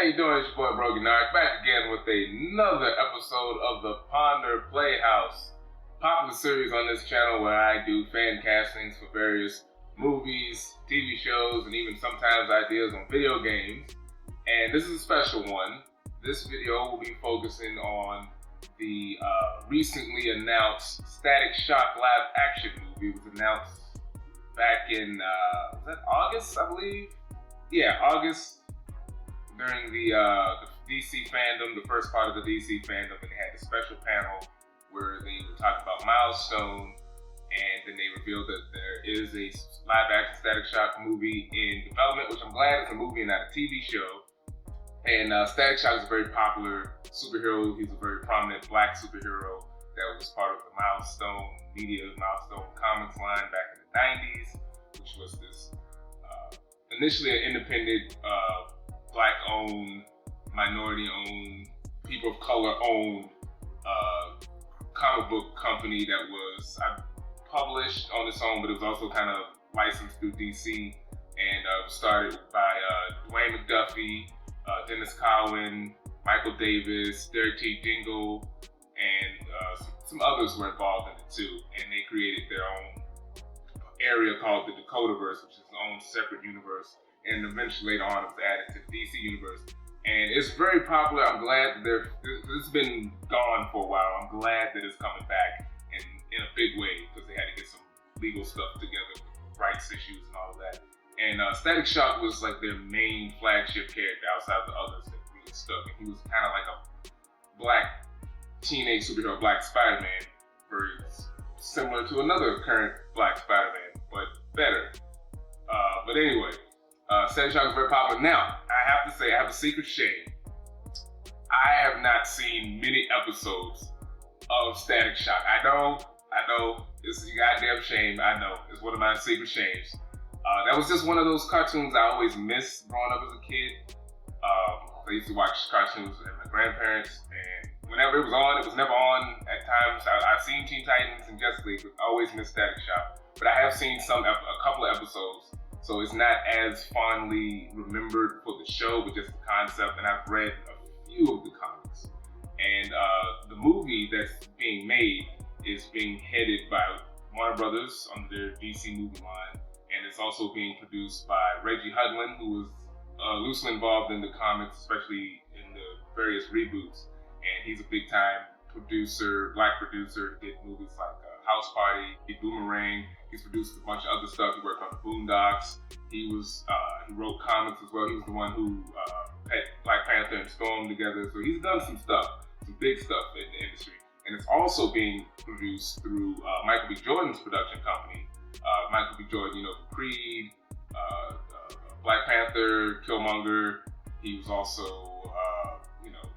How you doing? It's your boy Brogi Naric, back again with another episode of the Ponder Playhouse, popular series on this channel where I do fan castings for various movies, TV shows, and even sometimes ideas on video games. And this is a special one. This video will be focusing on the recently announced Static Shock live action movie. It was announced back in, was that August, I believe? Yeah, August. During the DC fandom, the first part of the DC fandom, and they had a special panel where they would talk about Milestone, and then they revealed that there is a live-action Static Shock movie in development, which I'm glad it's a movie and not a TV show. And Static Shock is a very popular superhero. He's a very prominent black superhero that was part of the Milestone Comics line back in the 90s, which was this initially an independent Black-owned, minority-owned, people of color-owned comic book company that was published on its own, but it was also kind of licensed through DC, and started by Dwayne McDuffie, Dennis Cowan, Michael Davis, Derek T. Dingle, and some others were involved in it too, and they created their own area called the Dakotaverse, which is its own separate universe. And eventually later on it was added to the DC universe. And it's very popular. I'm glad that it's been gone for a while. I'm glad that it's coming back in a big way, because they had to get some legal stuff together with rights issues and all of that. And Static Shock was like their main flagship character outside of the others that really stuck. And he was kind of like a black teenage superhero, Black Spider-Man, very similar to another current Black Spider-Man, but better. But anyway, Static Shock is very popular. Now, I have to say, I have a secret shame. I have not seen many episodes of Static Shock. I know, it's a goddamn shame. I know, it's one of my secret shames. That was just one of those cartoons I always missed growing up as a kid. I used to watch cartoons with my grandparents, and whenever it was never on at times. I've seen Teen Titans and Justice League, but I always missed Static Shock. But I have seen a couple of episodes. So it's not as fondly remembered for the show, but just the concept. And I've read a few of the comics. And the movie that's being made is being headed by Warner Brothers on their DC movie line. And it's also being produced by Reggie Hudlin, who was loosely involved in the comics, especially in the various reboots. And he's a big time producer, black producer, did movies like House Party, Boomerang. He's produced a bunch of other stuff. He worked on the Boondocks. He wrote comics as well. He was the one who put Black Panther and Storm together. So he's done some stuff, some big stuff in the industry. And it's also being produced through Michael B. Jordan's production company. Michael B. Jordan, Creed, Black Panther, Killmonger. He was also,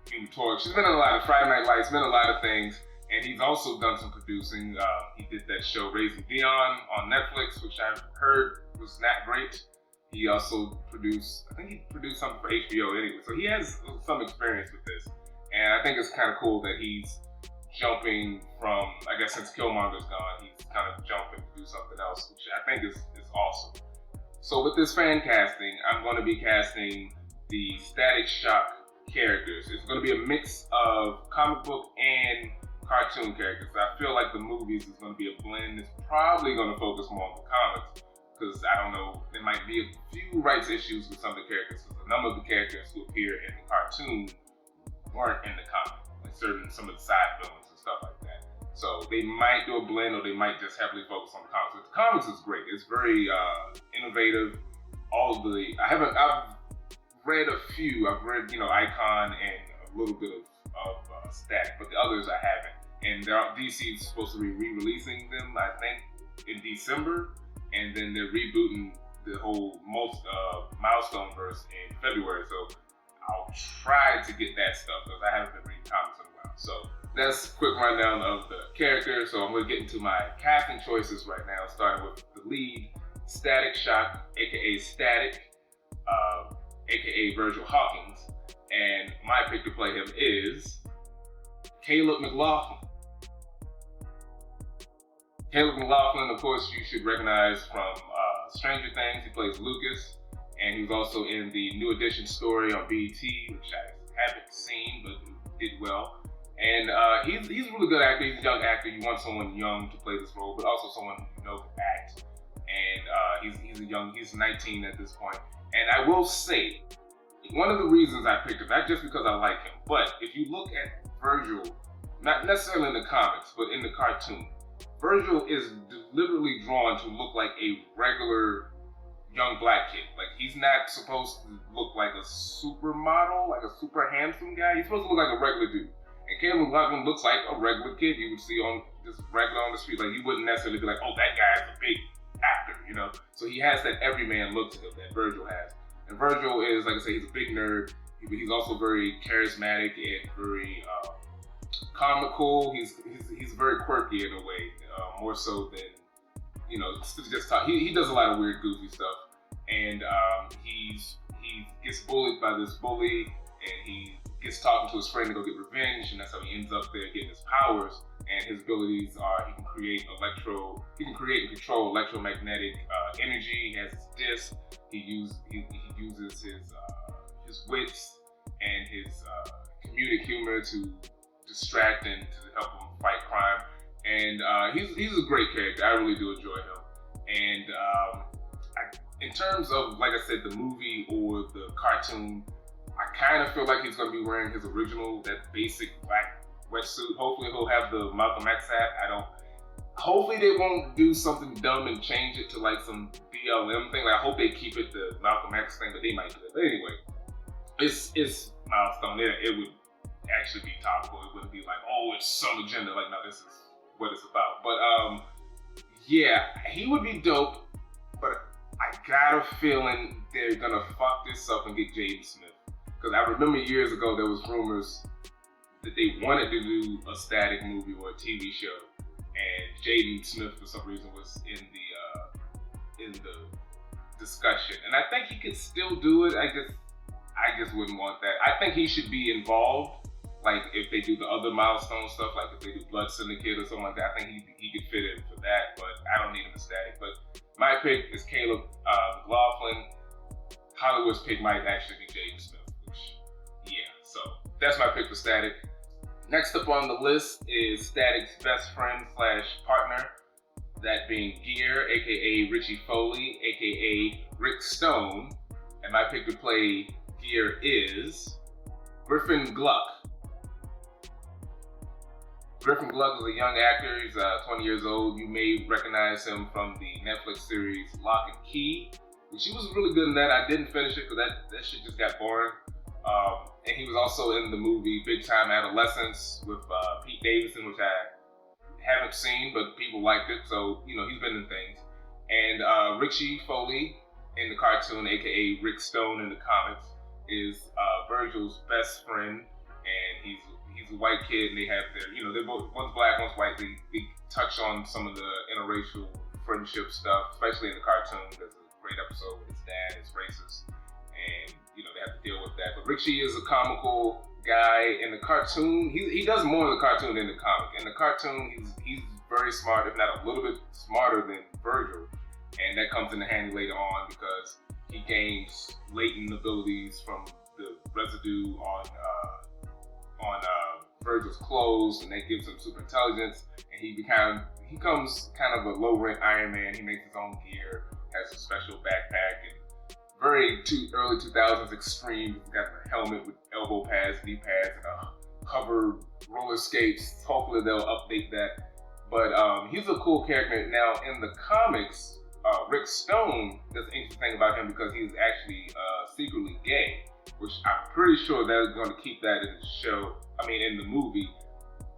Human Torch. He's been in a lot of Friday Night Lights, been in a lot of things. And he's also done some producing. He did that show Raising Dion on Netflix, which I've heard was not great. He also produced something for HBO anyway. So he has some experience with this. And I think it's kind of cool that he's jumping from, I guess since Killmonger's gone, he's kind of jumping to do something else, which I think is awesome. So with this fan casting, I'm going to be casting the Static Shock characters. It's going to be a mix of comic book and cartoon characters. I feel like the movies is going to be a blend. It's probably going to focus more on the comics, because I don't know, there might be a few rights issues with some of the characters. A number of the characters who appear in the cartoon weren't in the comic, like some of the side villains and stuff like that. So they might do a blend, or they might just heavily focus on the comics. But the comics is great. It's very innovative. I've read a few. I've read, Icon and a little bit of Static, but the others I haven't. And DC is supposed to be re-releasing them, I think, in December, and then they're rebooting the whole Milestone verse in February. So I'll try to get that stuff, because I haven't been reading comics in a while. So that's a quick rundown of the characters. So I'm going to get into my casting choices right now, starting with the lead, Static Shock, aka Static, aka Virgil Hawkins. And my pick to play him is Caleb McLaughlin. Caleb McLaughlin, of course, you should recognize from Stranger Things. He plays Lucas. and he was also in the New Edition story on BET, which I haven't seen, but did well. And he's a really good actor. He's a young actor. You want someone young to play this role, but also someone who can act. And he's 19 at this point. And I will say, one of the reasons I picked him, not just because I like him, but if you look at Virgil, not necessarily in the comics, but in the cartoon, Virgil is deliberately drawn to look like a regular young black kid. Like, he's not supposed to look like a supermodel, like a super handsome guy. He's supposed to look like a regular dude. And Caleb McLaughlin looks like a regular kid you would see on just regular on the street. Like, you wouldn't necessarily be like, oh, that guy's a big actor, So he has that everyman look to him that Virgil has. And Virgil is, like I say, he's a big nerd. He's also very charismatic and very comical. He's very quirky in a way, more so than, just talk. He does a lot of weird, goofy stuff. And he gets bullied by this bully, and he gets talking to his friend to go get revenge, and that's how he ends up there getting his powers. And his abilities are he can create and control electromagnetic energy. He has his disc. He uses his wits and his comedic humor to distract and to help him fight crime. And he's a great character. I really do enjoy him. And in terms of, like I said, the movie or the cartoon, I kind of feel like he's going to be wearing his original, that basic black wetsuit. Hopefully he'll have the Malcolm X hat. Hopefully they won't do something dumb and change it to like some BLM thing. Like, I hope they keep it the Malcolm X thing, but they might do that. But anyway, it's Milestone. It would actually be topical. It wouldn't be like, oh, it's some agenda. Like, no, this is what it's about. But yeah, he would be dope, but I got a feeling they're gonna fuck this up and get Jaden Smith. Because I remember years ago there was rumors that they wanted to do a Static movie or a TV show, and Jaden Smith for some reason was in the discussion. And I think he could still do it. I just wouldn't want that. I think he should be involved. Like, if they do the other Milestone stuff, like if they do Blood Syndicate or something like that, I think he could fit in for that, but I don't need him in Static. But my pick is Caleb McLaughlin. Hollywood's pick might actually be Jaden Smith, so that's my pick for Static. Next up on the list is Static's best friend / partner, that being Gear, aka Richie Foley, aka Rick Stone. And my pick to play Gear is Griffin Gluck. Griffin Gluck is a young actor. He's 20 years old. You may recognize him from the Netflix series Lock and Key, which he was really good in that. I didn't finish it because that shit just got boring. And he was also in the movie Big Time Adolescence with Pete Davidson, which I haven't seen, but people liked it. So, he's been in things. And Richie Foley in the cartoon, aka Rick Stone in the comics, is Virgil's best friend. And he's a white kid, and they have their, they're both, one's black, one's white. They touch on some of the interracial friendship stuff, especially in the cartoon. There's a great episode with his dad is racist, and they have to deal with that. But Richie is a comical guy in the cartoon. He does more in the cartoon than the comic. In the cartoon, he's very smart, if not a little bit smarter than Virgil, and that comes into handy later on because he gains latent abilities from the residue on Virgil's clothes, and that gives him super intelligence. And he becomes kind of a low rent Iron Man. He makes his own gear, has a special backpack, and very early 2000s extreme. He's got a helmet with elbow pads, knee pads, and a hover roller skates. Hopefully they'll update that. But he's a cool character. Now in the comics, Rick Stone, there's an interesting thing about him because he's actually secretly gay, which I'm pretty sure they're going to keep that in the show. In the movie.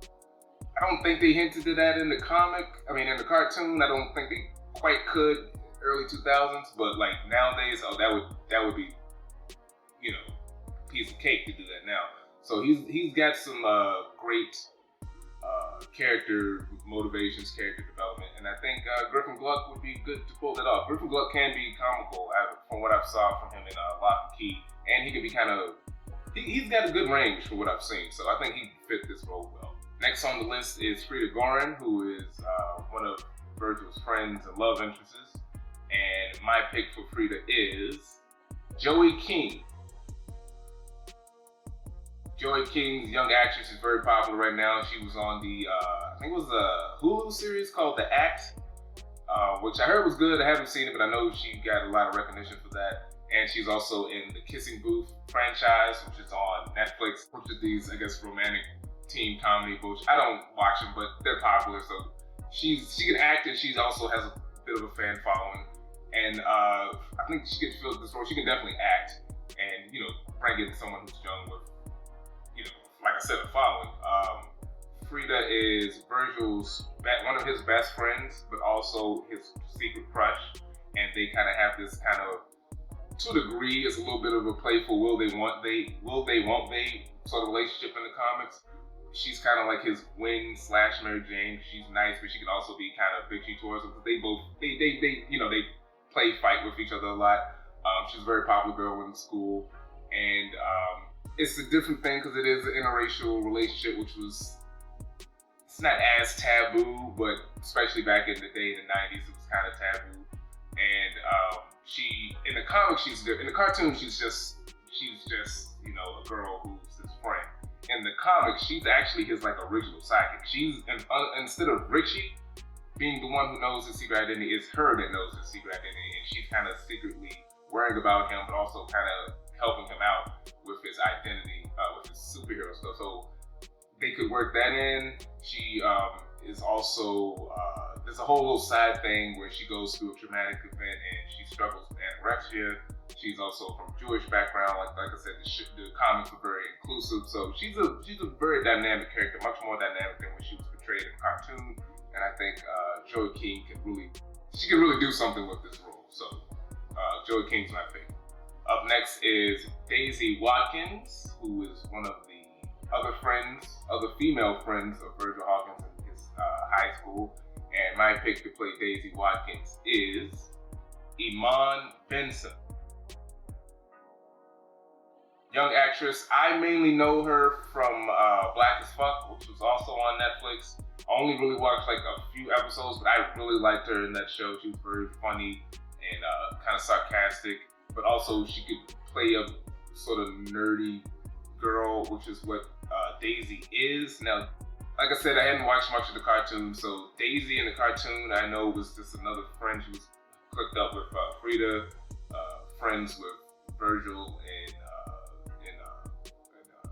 I don't think they hinted to that in the comic. In the cartoon, I don't think they quite could early 2000s, but like nowadays, that would be, piece of cake to do that now. So he's got some great character motivations, character development, and I think Griffin Gluck would be good to pull that off. Griffin Gluck can be comical, from what I've saw from him in Lock and Key, and he can be kind of. He's got a good range for what I've seen, so I think he fit this role well. Next on the list is Frida Gorin, who is one of Virgil's friends and love interests. And my pick for Frida is Joey King. Joey King's young actress is very popular right now. She was on the, I think it was a Hulu series called The Act, which I heard was good. I haven't seen it, but I know she got a lot of recognition for that. And she's also in the Kissing Booth franchise, which is on Netflix, which is these, I guess, romantic teen comedy, which I don't watch them, but they're popular. So she can act, and she also has a bit of a fan following. And I think she could fill this role. She can definitely act, and bring in someone who's young with, like I said, a following. Frida is Virgil's one of his best friends, but also his secret crush, and they kind of have this kind of, to a degree, it's a little bit of a playful will they won't they sort of relationship in the comics. She's kind of like his Gwen / Mary Jane. She's nice, but she can also be kind of bitchy towards him because they play fight with each other a lot. She's a very popular girl in school, and it's a different thing because it is an interracial relationship, which was, it's not as taboo, but especially back in the day in the 90s, it was kind of taboo. And she, in the comics, she's good. In the cartoon, she's just a girl who's his friend. In the comics, she's actually his original sidekick. She's instead of Richie being the one who knows his secret identity, it's her that knows his secret identity, and she's kind of secretly worrying about him, but also kind of helping him out with his identity, with his superhero stuff. So they could work that in. She is also, there's a whole little side thing where she goes through a traumatic event and she struggles with anorexia. She's also from Jewish background. Like I said, the comics are very inclusive. So she's a very dynamic character, much more dynamic than when she was portrayed in the cartoon. And I think Joey King can really do something with this role. So Joey King's my favorite. Up next is Daisy Watkins, who is one of the other female friends of Virgil Hawkins in his high school. And my pick to play Daisy Watkins is Iman Benson. Young actress. I mainly know her from Black as Fuck, which was also on Netflix. I only really watched a few episodes, but I really liked her in that show. She was very funny and kind of sarcastic, but also she could play a sort of nerdy girl, which is what Daisy is. Now, like I said, I hadn't watched much of the cartoon, so Daisy in the cartoon I know was just another friend. She was hooked up with Frida, friends with Virgil and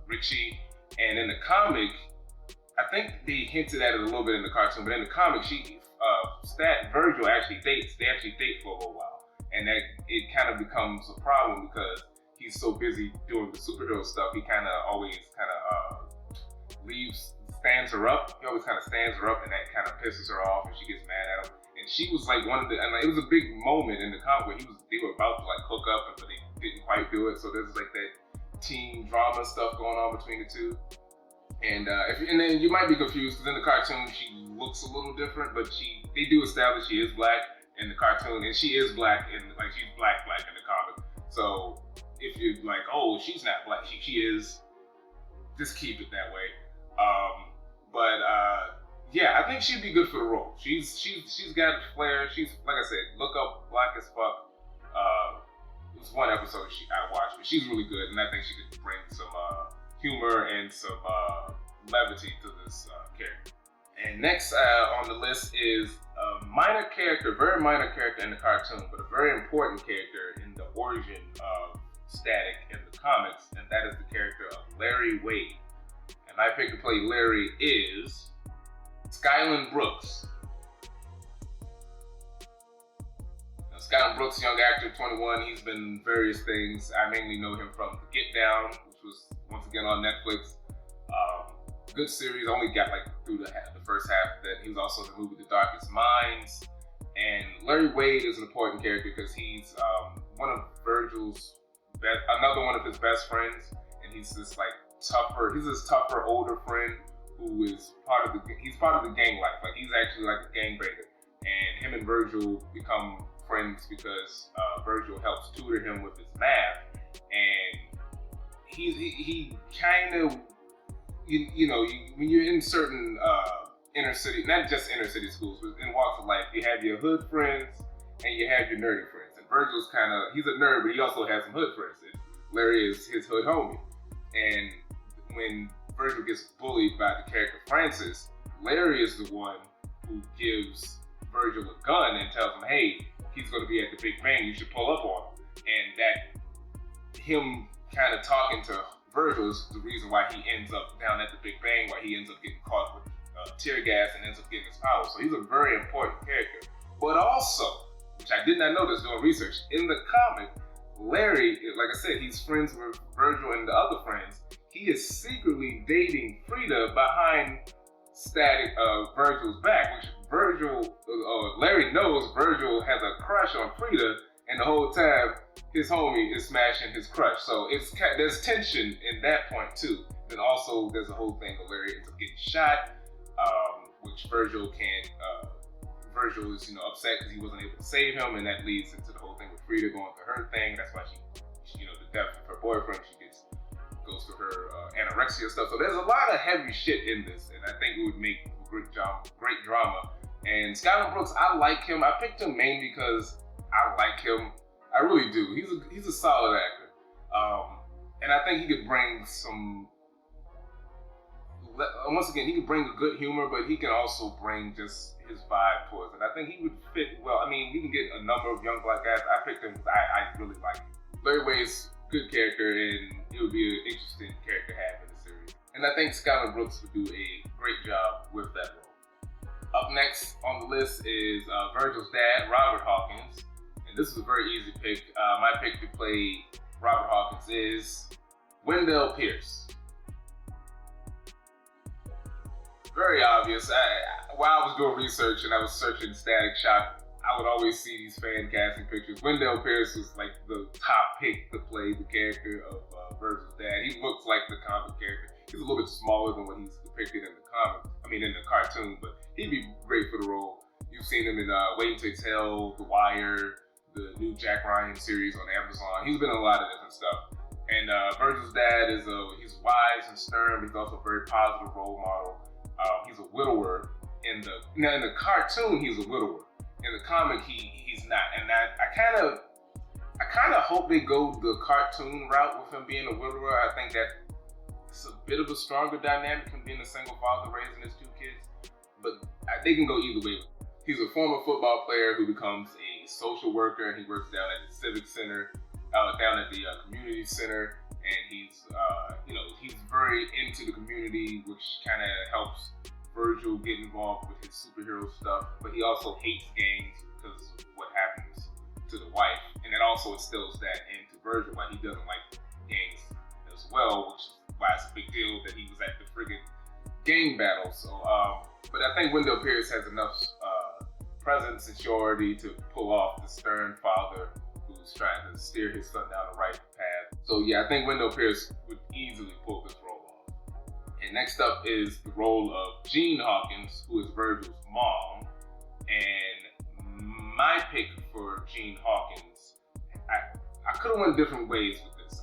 Richie. And in the comic, I think they hinted at it a little bit in the cartoon, but in the comic, Virgil actually dates. They actually date for a little while, and that it kind of becomes a problem because he's so busy doing the superhero stuff. He always stands her up. He always kind of stands her up, and that kind of pisses her off, and she gets mad at him. And she was one of the, and it was a big moment in the comic where they were about to hook up, but they didn't quite do it. So there's that teen drama stuff going on between the two. And then you might be confused because in the cartoon she looks a little different, but they do establish she is black in the cartoon, and she is black she's black in the comic. So if you're oh, she's not black, she is. Just keep it that way. Yeah, I think she'd be good for the role. She's got flair. She's, like I said, look up Black as Fuck. It was one episode I watched, but she's really good, and I think she could bring some humor and some levity to this character. And next on the list is a very minor character in the cartoon, but a very important character in the origin of Static in the comics, and that is the character of Larry Wade. And my pick to play Larry is Skyland Brooks. Now, Skyland Brooks, young actor, 21. He's been in various things. I mainly know him from Get Down, which was once again on Netflix. Good series. I only got through the first half of that. He was also in the movie The Darkest Minds. And Larry Wade is an important character because he's one of Virgil's another one of his best friends, and he's this tougher older friend who is part of the gang life. He's actually a gangbanger, and him and Virgil become friends because Virgil helps tutor him with his math, and he kind of when you're in certain inner city, not just inner city schools, but in walks of life, you have your hood friends and you have your nerdy friends. And Virgil's he's a nerd, but he also has some hood friends. And Larry is his hood homie. And when Virgil gets bullied by the character Francis, Larry is the one who gives Virgil a gun and tells him, hey, he's going to be at the Big Bang, you should pull up on him. And that, him kind of talking to Virgil is the reason why he ends up down at the Big Bang, why he ends up getting caught with tear gas and ends up getting his power. So he's a very important character. But also, which I did not notice doing research, in the comic, Larry, like I said, he's friends with Virgil and the other friends. He is secretly dating Frida behind Virgil's back, which Larry knows Virgil has a crush on Frida, and the whole time his homie is smashing his crush. So there's tension in that point too. Then also there's a whole thing where Larry ends up getting shot, which Virgil can't. Virgil is upset because he wasn't able to save him, and that leads into the whole thing with Frida going through her thing. That's why she the death of her boyfriend, goes through her anorexia stuff. So there's a lot of heavy shit in this, and I think it would make great drama. And Skylar Brooks, I like him. I picked him mainly because I like him. I really do. He's a solid actor, and I think he could bring some. Once again, he can bring a good humor, but he can also bring just his vibe towards it. I think he would fit well. I mean, you can get a number of young black guys. I picked him because I really like him. Larry Wade's good character, and it would be an interesting character to have in the series. And I think Skylar Brooks would do a great job with that role. Up next on the list is Virgil's dad, Robert Hawkins. And this is a very easy pick. My pick to play Robert Hawkins is Wendell Pierce. Very obvious. While I was doing research and I was searching Static Shock, I would always see these fan casting pictures. Wendell Pierce was like the top pick to play the character of Virgil's dad. He looks like the comic character. He's a little bit smaller than what he's depicted in the in the cartoon, but he'd be great for the role. You've seen him in Waiting to Exhale, The Wire, the new Jack Ryan series on Amazon. He's been in a lot of different stuff. And Virgil's dad he's wise and stern, but he's also a very positive role model. He's a widower. In the cartoon, he's a widower. In the comic, he's not. And I kind of hope they go the cartoon route with him being a widower. I think that it's a bit of a stronger dynamic from being a single father raising his two kids. But they can go either way. He's a former football player who becomes a social worker, and he works down at the Civic Center, down at the community center. And he's very into the community, which kind of helps Virgil get involved with his superhero stuff. But he also hates gangs because of what happens to the wife. And it also instills that into Virgil, why he doesn't like gangs as well, which is why it's a big deal that he was at the friggin' gang battle. So, but I think Wendell Pierce has enough presence and surety to pull off the stern father who's trying to steer his son down the right path. So yeah, I think Wendell Pierce would easily pull this role off. And next up is the role of Jean Hawkins, who is Virgil's mom. And my pick for Jean Hawkins, I could have went different ways with this.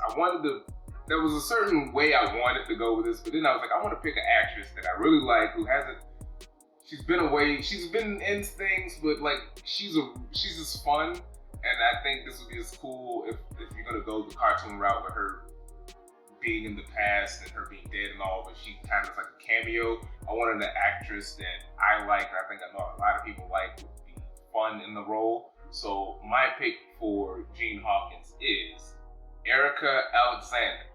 There was a certain way I wanted to go with this, but then I was like, I want to pick an actress that I really like, who hasn't. She's been in things, but like she's just fun. And I think this would be as cool if you're gonna go the cartoon route with her being in the past and her being dead and all, but she kind of is like a cameo. I wanted an actress that I like, and I think I know a lot of people like, would be fun in the role. So my pick for Jean Hawkins is Erica Alexander.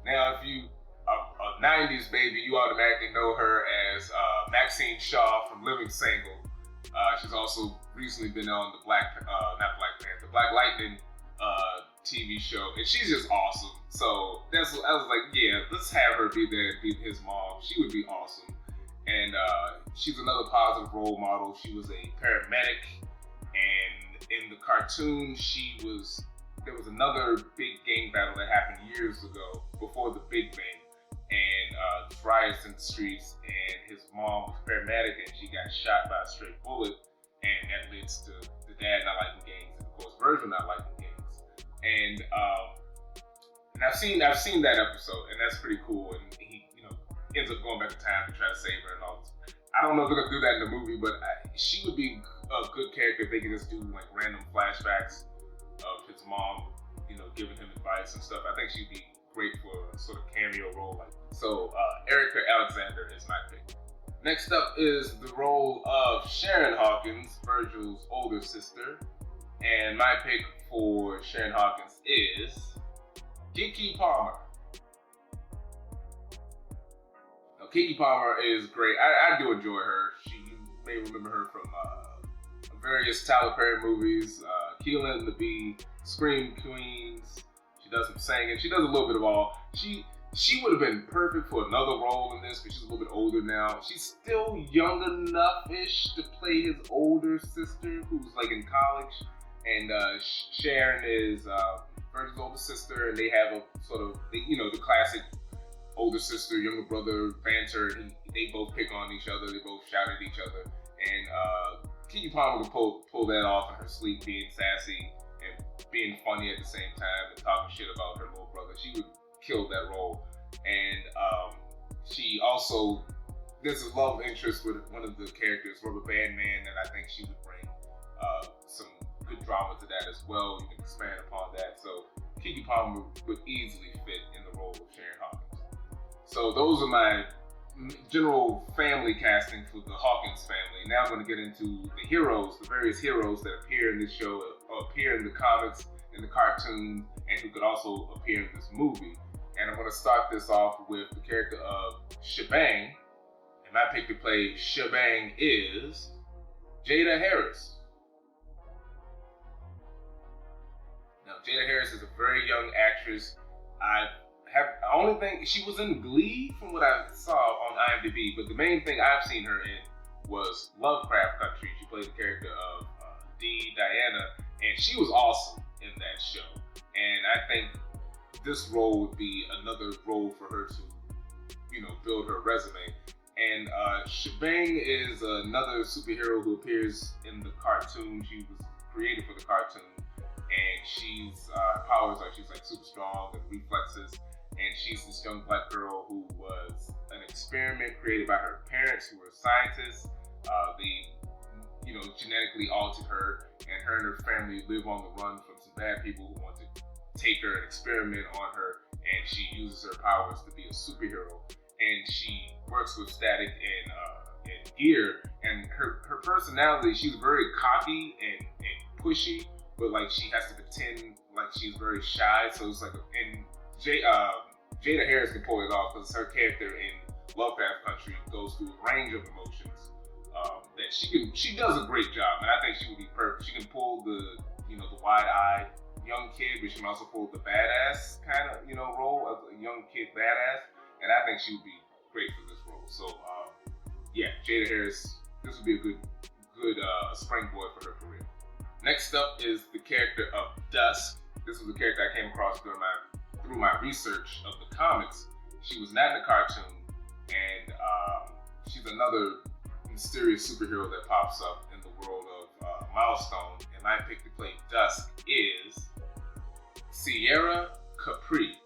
Now, if you a 90s baby, you automatically know her as Maxine Shaw from Living Single. She's also recently been on the Black Lightning TV show, and she's just awesome. So I was like, yeah, let's have her be there and be his mom. She would be awesome. And she's another positive role model. She was a paramedic, and in the cartoon, there was another big gang battle that happened years ago before the Big Bang, and riots in the streets, and his mom was a paramedic, and she got shot by a straight bullet, and that leads to the dad not liking gangs, and of course Virgil not liking gangs. And I've seen that episode, and that's pretty cool. And he, ends up going back in time to try to save her and all this. I don't know if they're gonna do that in the movie, but she would be a good character if they can just do like random flashbacks of his mom, giving him advice and stuff. I think she'd be great for a sort of cameo role. So Erica Alexander is my pick. Next up is the role of Sharon Hawkins, Virgil's older sister. And my pick for Sharon Hawkins is Keke Palmer. Now, Keke Palmer is great. I do enjoy her. You may remember her from various Tyler Perry movies, Keelan and the Bee, Scream Queens. She does some singing. She does a little bit of all. She would have been perfect for another role in this, but she's a little bit older now. She's still young enough-ish to play his older sister, who's like in college. And Sharon is Virgil's older sister, and they have a sort of, the classic older sister, younger brother banter. They both pick on each other. They both shout at each other. And Keke Palmer can pull that off in her sleep, being sassy and being funny at the same time and talking shit about her little brother. She would kill that role. And she also, there's a love interest with one of the characters, Rubber Band Man, that I think she would bring some good drama to that as well. You can expand upon that. So Keke Palmer would easily fit in the role of Sharon Hawkins. So those are my general family casting for the Hawkins family. Now I'm going to get into the heroes, the various heroes that appear in this show, or appear in the comics, in the cartoon, and who could also appear in this movie. And I'm going to start this off with the character of Shebang. And my pick to play Shebang is Jada Harris. Now, Jada Harris is a very young actress. The only thing, she was in Glee from what I saw on IMDb, but the main thing I've seen her in was Lovecraft Country. She played the character of Diana, and she was awesome in that show. And I think this role would be another role for her to, build her resume. And Shebang is another superhero who appears in the cartoon. She was created for the cartoon, and her powers are she's like super strong with reflexes. And she's this young black girl who was an experiment created by her parents, who were scientists. They, genetically altered her, and her family live on the run from some bad people who want to take her and experiment on her. And she uses her powers to be a superhero. And she works with Static and Gear. And her personality, she's very cocky and pushy, but like she has to pretend like she's very shy. So it's like, Jada Harris can pull it off because her character in Lovecraft Country goes through a range of emotions that she does a great job, and I think she would be perfect. She can pull the wide-eyed young kid, but she can also pull the badass kind of role of a young kid badass, and I think she would be great for this role. So Jada Harris, this would be a good springboard for her career. Next up is the character of Dusk. This was a character I came across through my research of the comics. She was not in the cartoon, and she's another mysterious superhero that pops up in the world of Milestone. And my pick to play Dusk is Sierra Capri.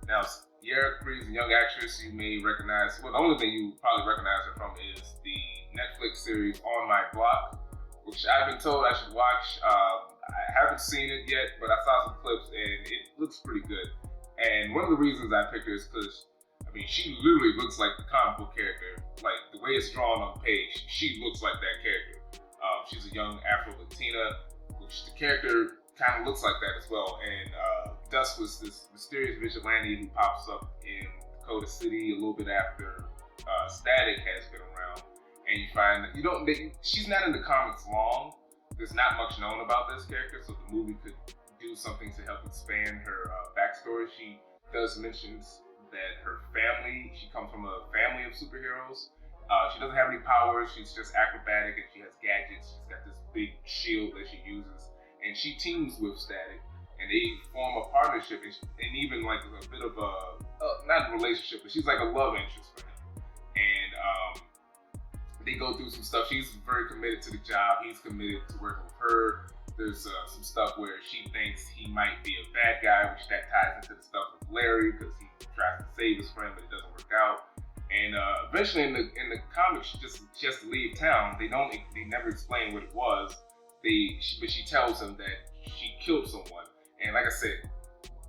Now, Sierra Capri is a young actress you may recognize. Well, the only thing you probably recognize her from is the Netflix series On My Block, which I've been told I should watch. I haven't seen it yet, but I saw some clips and it looks pretty good. And one of the reasons I picked her is because, she literally looks like the comic book character. Like, the way it's drawn on the page, she looks like that character. She's a young Afro-Latina, which the character kind of looks like that as well. And Dusk was this mysterious vigilante who pops up in Dakota City a little bit after Static has been around. And you find that she's not in the comics long. There's not much known about this character, so the movie could do something to help expand her backstory. She does mention that her family, she comes from a family of superheroes. She doesn't have any powers. She's just acrobatic, and she has gadgets. She's got this big shield that she uses, and she teams with Static, and they form a partnership, and even like a bit of not a relationship, but she's like a love interest for him. And they go through some stuff. She's very committed to the job. He's committed to working with her. There's some stuff where she thinks he might be a bad guy, which that ties into the stuff with Larry, because he tries to save his friend, but it doesn't work out. And eventually, in the comics, she has to leave town. They never explain what it was. But she tells him that she killed someone. And like I said,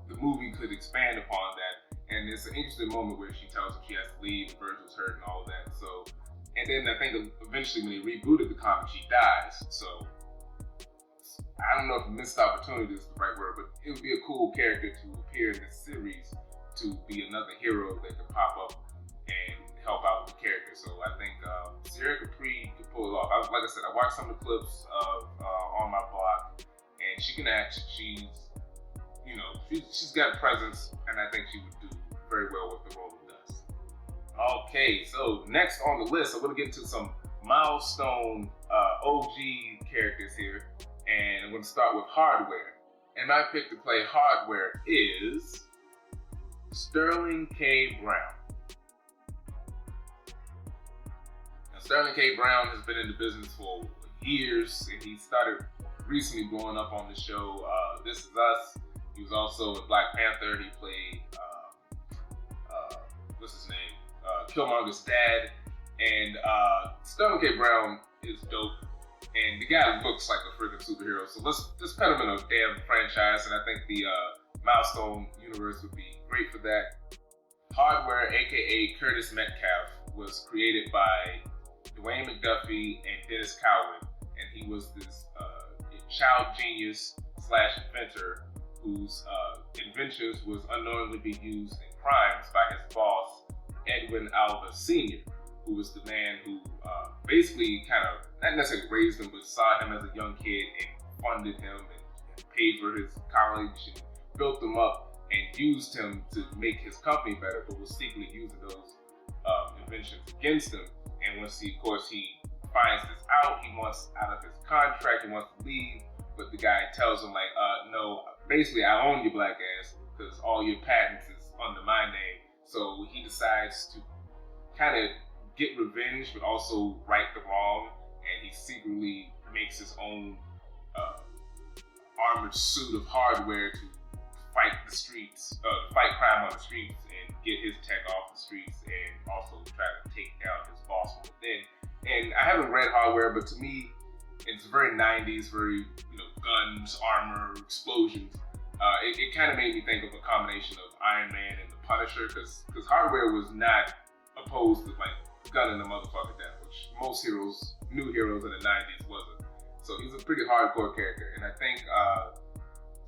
the movie could expand upon that. And it's an interesting moment where she tells him she has to leave, Virgil's hurt and all of that. So, and then I think eventually when they rebooted the comic, she dies. So I don't know if missed opportunity is the right word, but it would be a cool character to appear in this series, to be another hero that could pop up and help out with the character. So I think Sierra Capri could pull it off. Like I said, I watched some of the clips on my blog, and she can act. She's got presence, and I think she would do very well with the role of Dust. Okay, so next on the list, I'm going to get into some Milestone OG characters here, and I'm going to start with Hardware. And my pick to play Hardware is Sterling K. Brown. Now, Sterling K. Brown has been in the business for years, and he started recently blowing up on the show This Is Us. He was also in Black Panther. He played, what's his name? Killmonger's dad. And Sterling K. Brown is dope. And the guy looks like a freaking superhero. So let's just put him in a damn franchise. And I think the Milestone universe would be great for that. Hardware, aka Curtis Metcalf, was created by Dwayne McDuffie and Dennis Cowan. And he was this child genius / inventor whose inventions was unknowingly being used in crimes by his boss, Edwin Alva Sr., who was the man who basically kind of, not necessarily raised him, but saw him as a young kid and funded him and paid for his college and built him up and used him to make his company better, but was secretly using those inventions against him. And once he finds this out, he wants out of his contract, he wants to leave, but the guy tells him like, no, basically I own your black ass because all your patents is under my name. So he decides to kind of get revenge, but also right the wrong, and he secretly makes his own armored suit of hardware to fight the streets, fight crime on the streets, and get his tech off the streets, and also try to take down his boss from within. And I haven't read Hardware, but to me, it's very 90s, very, guns, armor, explosions. It kind of made me think of a combination of Iron Man and the Punisher, because Hardware was not opposed to like gunning the motherfucker down, which most new heroes in the 90s wasn't. So he's a pretty hardcore character, and I think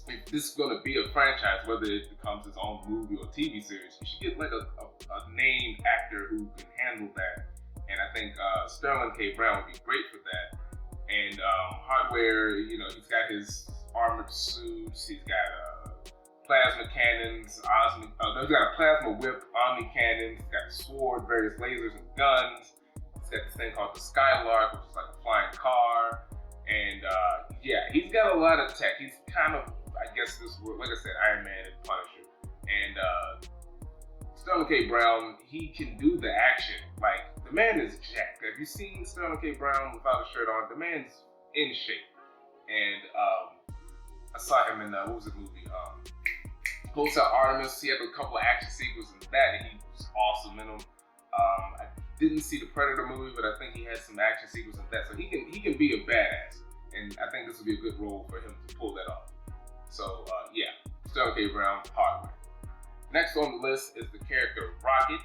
if this is going to be a franchise, whether it becomes its own movie or TV series, you should get like a named actor who can handle that. And I think Sterling K. Brown would be great for that. And Hardware, he's got his armored suits, he's got plasma cannons, he's got a plasma whip, omni cannons, he's got a sword, various lasers and guns. He's got this thing called the Skylark, which is like a flying car. And he's got a lot of tech. He's kind of, I guess like I said, Iron Man and Punisher. And Sterling K. Brown, he can do the action. Like, the man is jacked. Have you seen Sterling K. Brown without a shirt on? The man's in shape. And I saw him in, what was the movie? Hotel Artemis. He had a couple of action sequences in that, and he was awesome in them. I didn't see the Predator movie, but I think he had some action sequences in that. So he can be a badass. And I think this would be a good role for him to pull that off. So, Sterling K. Brown, Hardware. Next on the list is the character Rocket,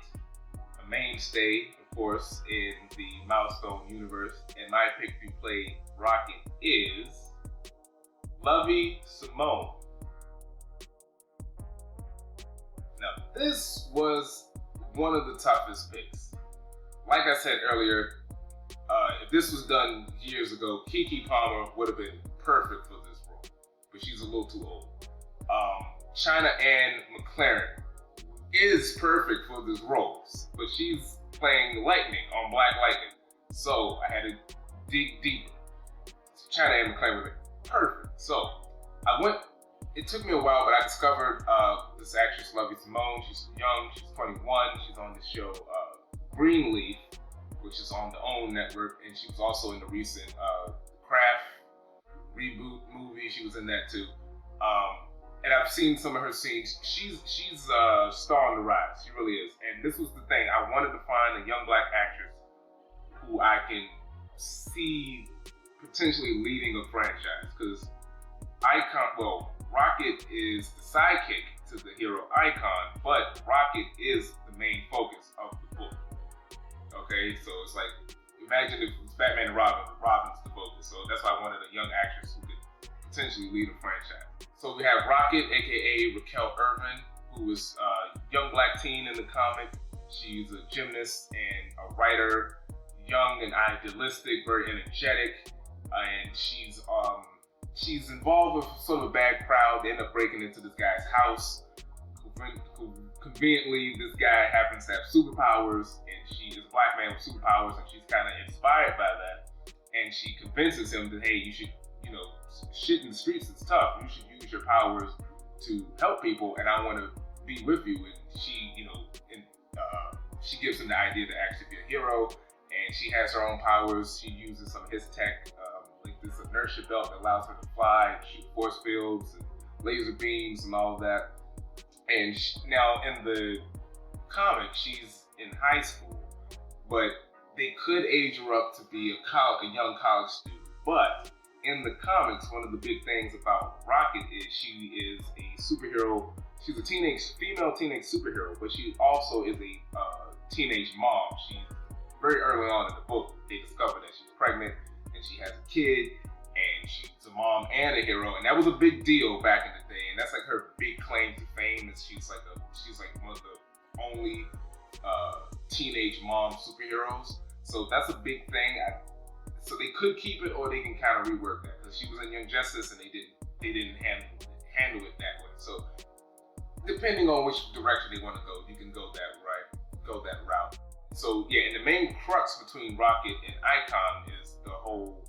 a mainstay, of course, in the Milestone universe. And my pick to play Rocket is Lovey Simone. Now, this was one of the toughest picks. Like I said earlier, if this was done years ago, Keke Palmer would have been perfect for this role, but she's a little too old. China Ann McLaren is perfect for this role, but she's playing Lightning on Black Lightning, so I had to dig deeper. China Ann McLaren would be perfect. So it took me a while, but I discovered this actress, Lovey Simone. She's young, she's 21, she's on the show Greenleaf, which is on the OWN network, and she was also in the recent Craft reboot movie. She was in that too. and I've seen some of her scenes. She's star on the rise. She really is. And this was the thing. I wanted to find a young black actress who I can see potentially leading a franchise. Because Rocket is the sidekick to the hero Icon, but Rocket is the main focus of the book. Okay, so it's like, imagine if it's Batman and Robin's the focus. So that's why I wanted a young actress who could potentially lead a franchise. So we have Rocket, aka Raquel Irvin, who is a young black teen in the comic. She's a gymnast and a writer, young and idealistic, very energetic, and she's involved with sort of a bad crowd. They end up breaking into this guy's house. Conveniently, this guy happens to have superpowers, and she is a black man with superpowers, and she's kind of inspired by that. And she convinces him that, hey, you should, shit in the streets is tough. You should use your powers to help people, and I want to be with you. And she, she gives him the idea to actually be a hero, and she has her own powers. She uses some of his tech, like this inertia belt that allows her to fly, shoot force fields, and laser beams, and all of that. And now in the comic, she's in high school, but they could age her up to be a young college student. But in the comics, one of the big things about Rocket is she is a superhero. She's a female teenage superhero, but she also is a teenage mom. She's very early on in the book, they discover that she's pregnant and she has a kid, and she's a mom and a hero, and that was a big deal back in the day. And that's like her big claim to fame, is she's like one of the only teenage mom superheroes. So that's a big thing. So they could keep it, or they can kind of rework that, because she was in Young Justice and they didn't handle it that way. So depending on which direction they want to go, you can go that route. So yeah, and the main crux between Rocket and Icon is the whole,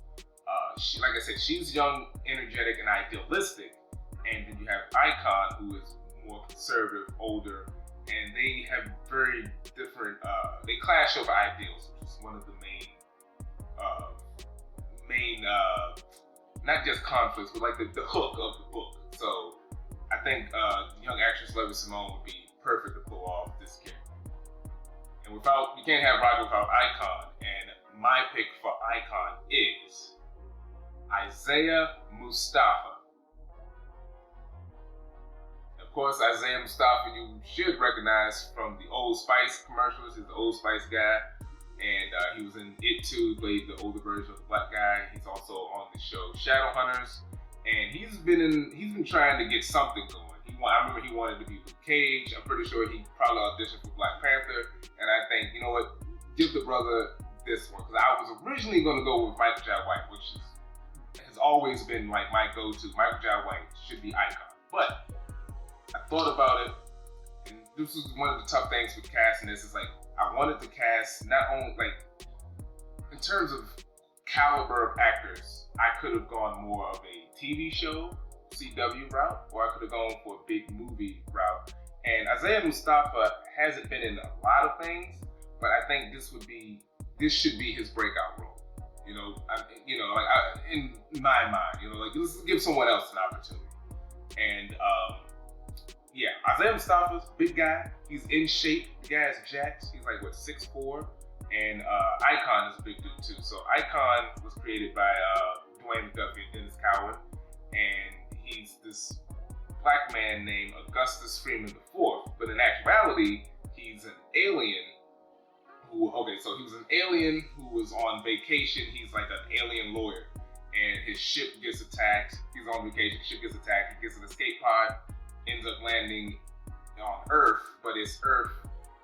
like I said, she's young, energetic, and idealistic, and then you have Icon, who is more conservative, older, and they have very different, they clash over ideals, which is one of the main, not just conflicts, but like the hook of the book. So I think young actress Levy Simone would be perfect to pull off this character. And you can't have Rocket without Icon, and my pick for Icon is Isaiah Mustafa. Of course, Isaiah Mustafa you should recognize from the Old Spice commercials. He's the Old Spice guy, and he was in It Too, played the older version of the black guy. He's also on the show Shadowhunters, and he's been trying to get something going. I remember he wanted to be Luke Cage. I'm pretty sure he probably auditioned for Black Panther, and I think, you know what, give the brother this one, because I was originally going to go with Michael Jai White, which has always been like my go-to. Michael Jai White should be Icon, but I thought about it, and this was one of the tough things with casting this, is like, I wanted to cast not only, like, in terms of caliber of actors, I could have gone more of a TV show, CW route, or I could have gone for a big movie route. And Isaiah Mustafa hasn't been in a lot of things, but I think this should be his breakout role. In my mind, let's give someone else an opportunity. And Isaiah Mustafa's a big guy. He's in shape. The guy is jacked. He's like 6'4", and Icon is a big dude too. So Icon was created by Dwayne McDuffie and Dennis Cowan, and he's this black man named Augustus Freeman IV, but in actuality, he's an alien he was an alien who was on vacation. He's like an alien lawyer, and his ship gets attacked. He's on vacation, ship gets attacked, he gets an escape pod, ends up landing on Earth, but it's Earth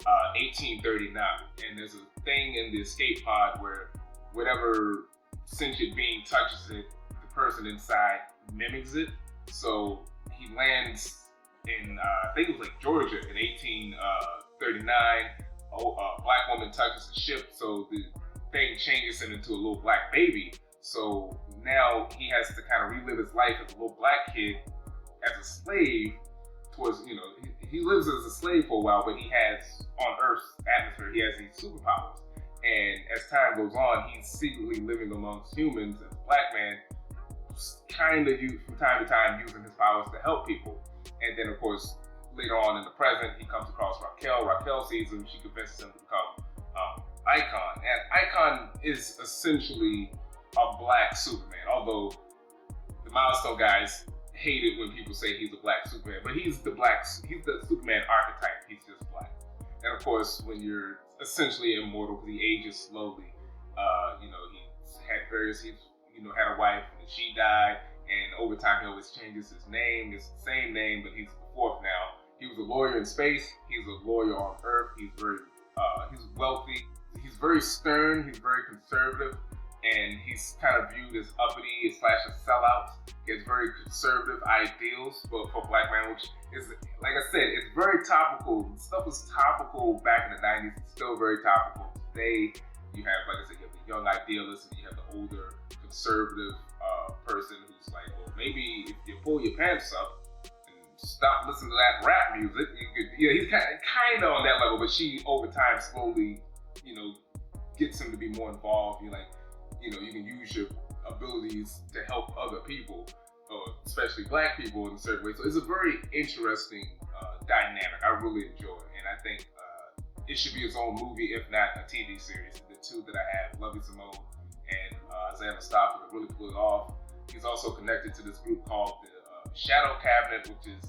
1839, and there's a thing in the escape pod where whatever sentient being touches it, the person inside mimics it. So he lands in, I think it was like Georgia in 1839. A black woman touches the ship, so the thing changes him into a little black baby. So now he has to kind of relive his life as a little black kid, as a slave towards, he lives as a slave for a while, but he has, on Earth's atmosphere, he has these superpowers. And as time goes on, he's secretly living amongst humans as a black man, kind of from time to time using his powers to help people. And then, of course, later on in the present, he comes across Raquel. Raquel sees him. She convinces him to become Icon. And Icon is essentially a black Superman, although the Milestone guys hate it when people say he's a black Superman, but he's the Superman archetype. He's just black. And of course, when you're essentially immortal, because he ages slowly, he's had a wife and she died, and over time he always changes his name. It's the same name, but he's the fourth now. He was a lawyer in space. He's a lawyer on Earth. He's wealthy. He's very stern. He's very conservative, and he's kind of viewed as uppity / a sellout. He has very conservative ideals for black man, which is, like I said, it's very topical. Stuff was topical back in the 90s. It's still very topical today. You have, like I said, you have the young idealist, and you have the older conservative person who's like, well, maybe if you pull your pants up and stop listening to that rap music, you could, he's kind of on that level, but she over time slowly, gets him to be more involved. You can use your abilities to help other people, especially black people in a certain way. So it's a very interesting dynamic. I really enjoy it, and I think it should be its own movie, if not a TV series. The two that I have, Lovey Simone and Isaiah Mustafa, that really pull it off. He's also connected to this group called the Shadow Cabinet, which is,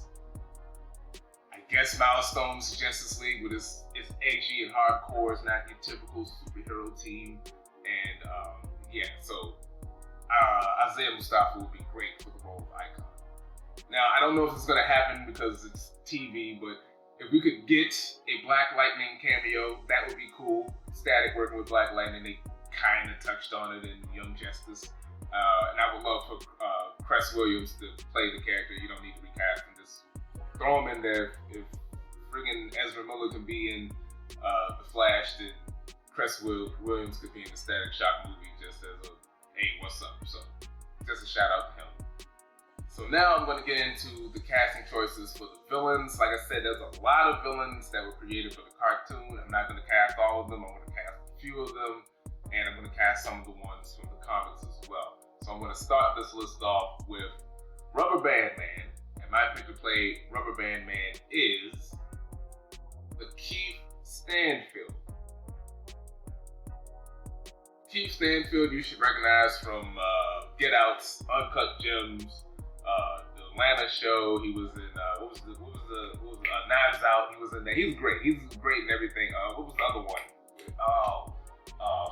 I guess, Milestone's Justice League, but it's edgy and hardcore. It's not your typical superhero team. And so Isaiah Mustafa would be great for the role of Icon. Now, I don't know if it's going to happen because it's TV, but if we could get a Black Lightning cameo, that would be cool. Static working with Black Lightning, they kind of touched on it in Young Justice. And I would love for Cress Williams to play the character. You don't need to recast him. Just throw him in there. If friggin' Ezra Miller can be in The Flash, then Cress Williams could be in the Static Shock movie just as a, hey, what's up? So just a shout out to him. So now I'm going to get into the casting choices for the villains. Like I said, there's a lot of villains that were created for the cartoon. I'm not going to cast all of them. I'm going to cast a few of them, and I'm going to cast some of the ones from the comics as well. So I'm going to start this list off with Rubber Band Man, and my pick to play Rubber Band Man is Keith Stanfield. Keith Stanfield, you should recognize from Get Out's Uncut Gems, the Atlanta show. He was in Knives Out. He was in there. He was great. He was great in everything. What was the other one?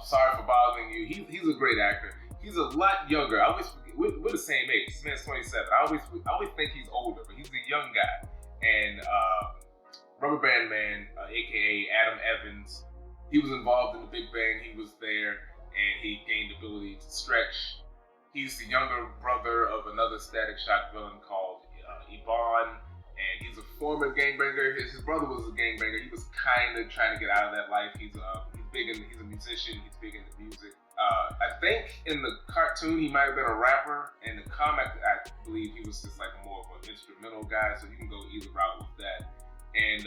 Sorry for Bothering You. He's a great actor. He's a lot younger. I always forget, we're the same age. This man's 27. I always think he's older, but he's a young guy. And Rubber Band Man, aka Adam Evans, he was involved in the Big Bang. He was there, and he gained the ability to stretch. He's the younger brother of another Static Shock villain called Yvonne, and he's a former gangbanger. His brother was a gangbanger. He was kind of trying to get out of that life. He's a musician. He's big into music. I think in the cartoon he might have been a rapper. In the comic, I believe he was just like more of an instrumental guy. So you can go either route with that. And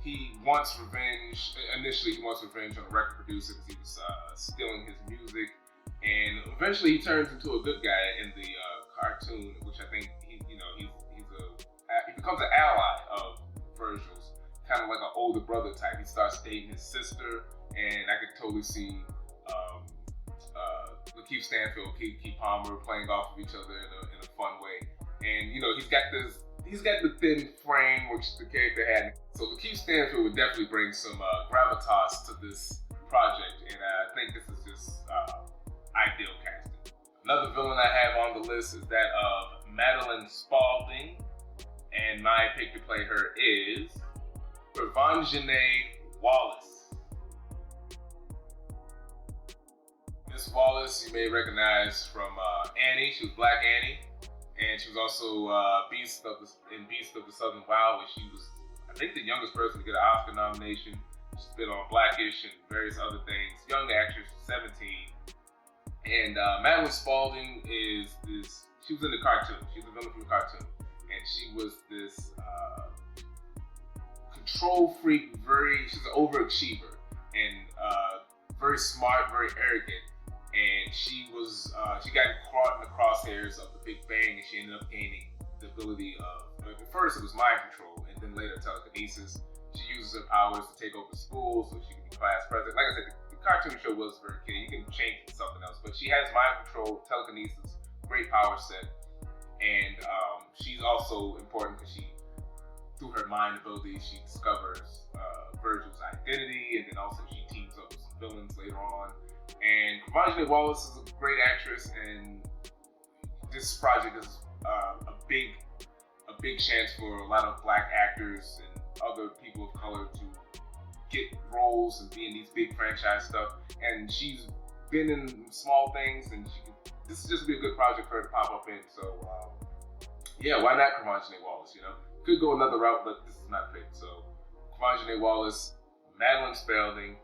he wants revenge. Initially, he wants revenge on the record producer because he was stealing his music. And eventually, he turns into a good guy in the cartoon, which I think he becomes an ally of Virgil's, kind of like an older brother type. He starts dating his sister, and I could totally see Lakeith Stanfield, Keke Palmer playing off of each other in a fun way. And he's got the thin frame which the character had. So Lakeith Stanfield would definitely bring some gravitas to this project, and I think this is just ideal casting. Another villain I have on the list is that of Madeline Spaulding, and my pick to play her is Evangeline Wallace. Miss Wallace, you may recognize from Annie. She was Black Annie, and she was also Beast of the Southern Wild, where she was, I think, the youngest person to get an Oscar nomination. She's been on Blackish and various other things. Young actress, 17. And Madeline Spaulding she was in the cartoon. She was a villain from the cartoon. And she was this control freak, she's an overachiever, and very smart, very arrogant. And she got caught in the crosshairs of the Big Bang, and she ended up gaining the ability of at first it was mind control, and then later telekinesis. She uses her powers to take over schools so she can be class president. Like I said, the cartoon show was very kiddie. You can change it to something else, but she has mind control, telekinesis, great power set, and she's also important because through her mind ability, she discovers Virgil's identity, and then also she teams up with some villains later on. And Brogi Naric is a great actress, and this project is a big chance for a lot of black actors and other people of color to get roles and be in these big franchise stuff. And she's been in small things, and this is just be a good project for her to pop up in. So yeah, why not Brogi Naric? You know, could go another route, but this is not picked. So Brogi Naric, Madeline Spalding.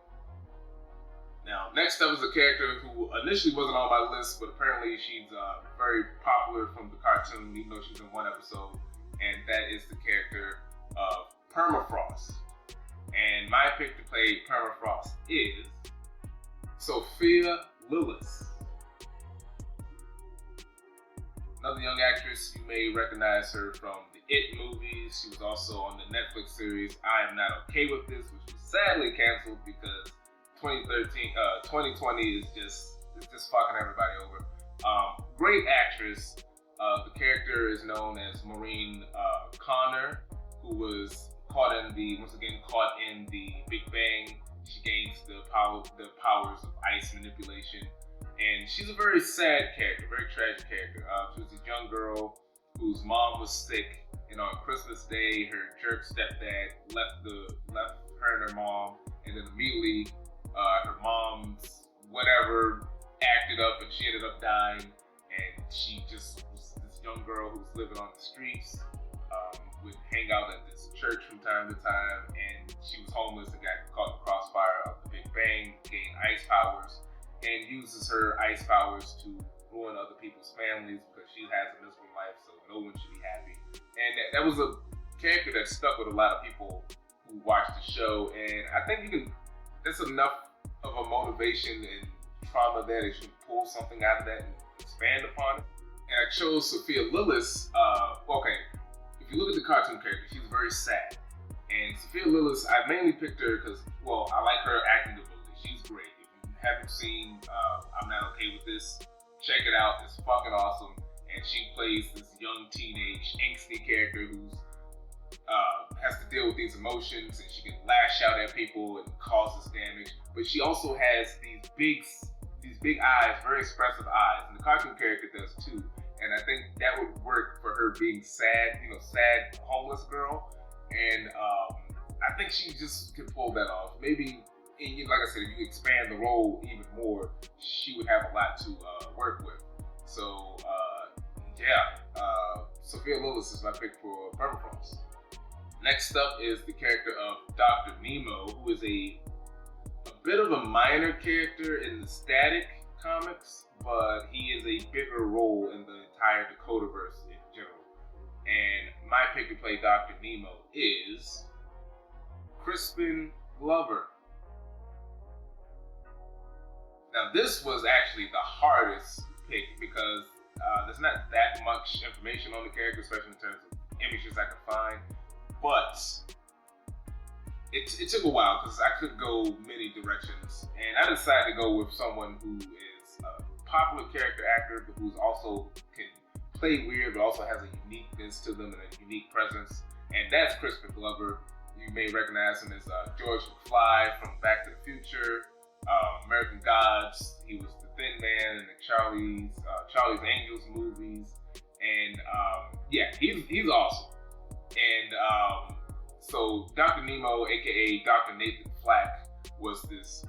Now, next up is a character who initially wasn't on my list, but apparently she's very popular from the cartoon, even though she's in one episode, and that is the character of Permafrost. And my pick to play Permafrost is Sophia Lillis. Another young actress, you may recognize her from the It movies. She was also on the Netflix series I Am Not Okay With This, which was sadly canceled because 2020 is just fucking everybody over. Great actress. The character is known as Maureen Connor, who was caught in the Big Bang. She gains the powers of ice manipulation, and she's a very sad character, very tragic character. She was a young girl whose mom was sick, and on Christmas Day, her jerk stepdad left her and her mom, and then immediately her mom's whatever acted up, and she ended up dying. And she just was this young girl who was living on the streets, would hang out at this church from time to time, and she was homeless and got caught in the crossfire of the Big Bang, gained ice powers, and uses her ice powers to ruin other people's families because she has a miserable life, so no one should be happy. And that was a character that stuck with a lot of people who watched the show, and I think that's enough of a motivation and trauma there that you can pull something out of that and expand upon it. And I chose Sophia Lillis. If you look at the cartoon character, she's very sad. And Sophia Lillis, I mainly picked her because, I like her acting ability. She's great. If you haven't seen I'm Not Okay With This, check it out. It's fucking awesome. And she plays this young teenage angsty character who's has to deal with these emotions, and she can lash out at people and causes damage. But she also has these big eyes, very expressive eyes, and the cartoon character does too. And I think that would work for her being sad, sad homeless girl. And I think she just can pull that off. Maybe, like I said, if you expand the role even more, she would have a lot to work with. So Sophia Lillis is my pick for Permafrost. Next up is the character of Dr. Nemo, who is a bit of a minor character in the Static comics, but he is a bigger role in the entire Dakotaverse in general. And my pick to play Dr. Nemo is Crispin Glover. Now, this was actually the hardest pick because there's not that much information on the character, especially in terms of images I could find. But it took a while because I could go many directions, and I decided to go with someone who is a popular character actor, but who's also can play weird, but also has a uniqueness to them and a unique presence, and that's Crispin Glover. You may recognize him as George McFly from Back to the Future, American Gods. He was the Thin Man in the Charlie's Angels movies, and he's awesome. And so Dr. Nemo, aka Dr. Nathan Flack, was this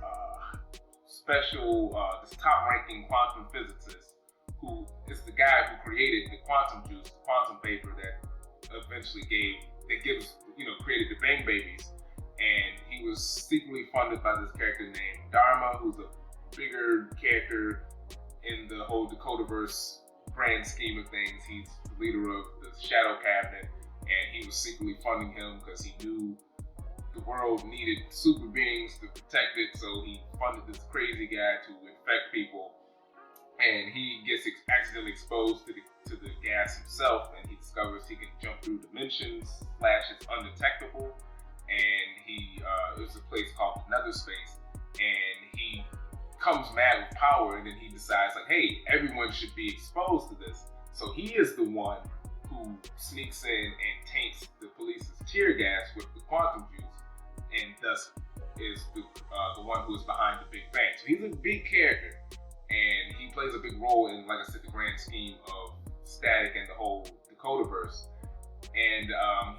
this top-ranking quantum physicist who is the guy who created the quantum juice, the quantum vapor that eventually created the Bang Babies. And he was secretly funded by this character named Dharma, who's a bigger character in the whole Dakotaverse grand scheme of things. He's the leader of the Shadow Cabinet, and he was secretly funding him because he knew the world needed super beings to protect it, so he funded this crazy guy to infect people, and he gets accidentally exposed to to the gas himself, and he discovers he can jump through dimensions, / it's undetectable, and he it's a place called Another Space, and he comes mad with power, and then he decides like, hey, everyone should be exposed to this. So he is the one who sneaks in and taints the police's tear gas with the quantum juice, and thus is the one who is behind the Big Bang. So he's a big character, and he plays a big role in, like I said, the grand scheme of Static and the whole Dakotaverse. And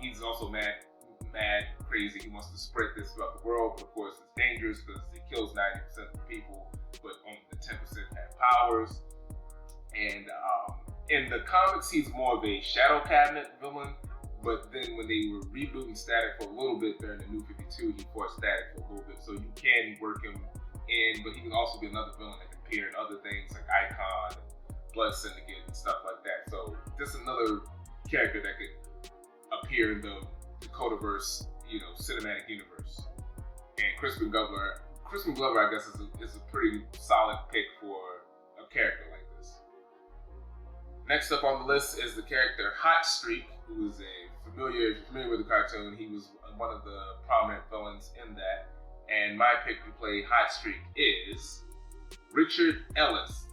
he's also mad crazy. He wants to spread this throughout the world, but of course it's dangerous because it kills 90% of the people, but only the 10% have powers. And in the comics, he's more of a Shadow Cabinet villain, but then when they were rebooting Static for a little bit during the New 52, he fought Static for a little bit, so you can work him in, but he can also be another villain that can appear in other things like Icon and Blood Syndicate and stuff like that. So just another character that could appear in the Dakotaverse, cinematic universe. And Crispin Glover, I guess, is a pretty solid pick for a character like this. Next up on the list is the character Hot Streak, who is if you're familiar with the cartoon, he was one of the prominent villains in that. And my pick to play Hot Streak is Richard Ellis.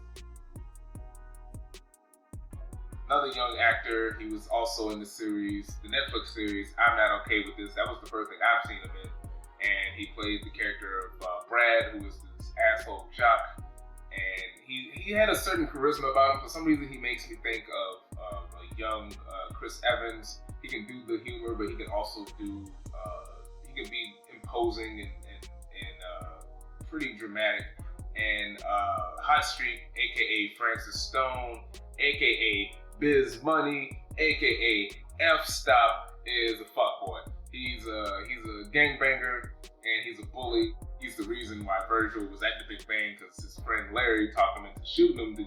Another young actor. He was also in the Netflix series, I'm Not Okay With This. That was the first thing I've seen him in. And he played the character of Brad, who was this asshole jock. And he had a certain charisma about him. For some reason, he makes me think of a young Chris Evans. He can do the humor, but he can also do, he can be imposing and pretty dramatic. And Hot Streak, aka Francis Stone, aka Biz Money, aka F Stop, is a fuckboy. He's a gangbanger and he's a bully. He's the reason why Virgil was at the Big Bang, because his friend Larry talked him into shooting him to,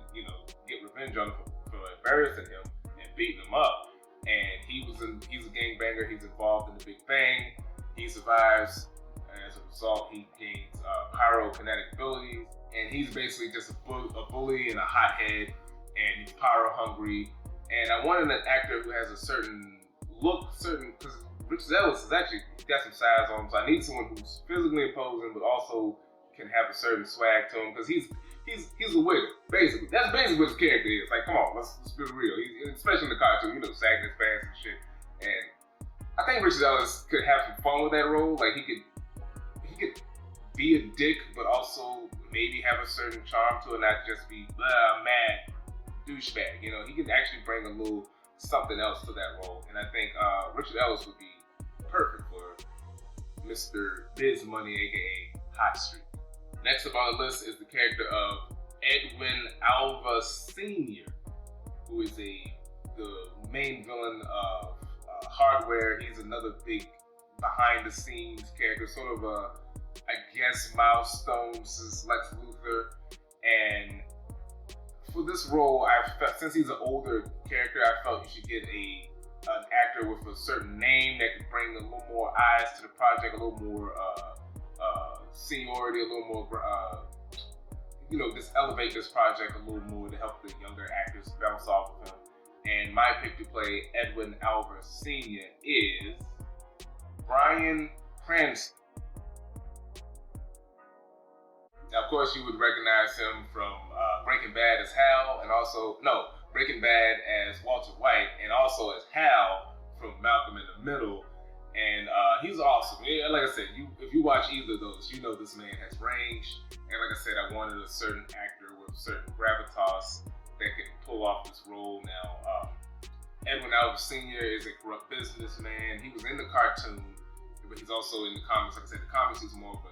get revenge on him for embarrassing him and beating him up. And he's a gangbanger. He's involved in the Big Bang. He survives. As a result, he gains pyrokinetic abilities, and he's basically just a bully and a hothead, and he's pyro hungry. And I wanted an actor who has a certain look, because Richard Ellis is actually got some size on him, so I need someone who's physically imposing, but also can have a certain swag to him, because he's a wigger, basically. That's basically what his character is. Like, come on, let's be real. Especially in the cartoon, sagging his pants and shit. And I think Richard Ellis could have some fun with that role. Like, he could be a dick, but also maybe have a certain charm to it, not just be mad douchebag. He can actually bring a little something else to that role. And I think Richard Ellis would be perfect for Mr. Biz Money, aka Hot Streak. Next up on the list is the character of Edwin Alva Sr., who is the main villain of Hardware. He's another big behind-the-scenes character, sort of I guess Milestone's Lex Luthor. And for this role, since he's an older character, I felt you should get an actor with a certain name that could bring a little more eyes to the project, a little more seniority, a little more, just elevate this project a little more to help the younger actors bounce off of him. And my pick to play Edwin Alva Sr. is Bryan Cranston. Now, of course, you would recognize him from Breaking Bad as Hal, Breaking Bad as Walter White, and also as Hal from Malcolm in the Middle. And he's awesome. Yeah, like I said, if you watch either of those, this man has range. And like I said, I wanted a certain actor with certain gravitas that can pull off this role. Now, Edwin Alva Sr. is a corrupt businessman. He was in the cartoon, but he's also in the comics. Like I said, the comics he's more of a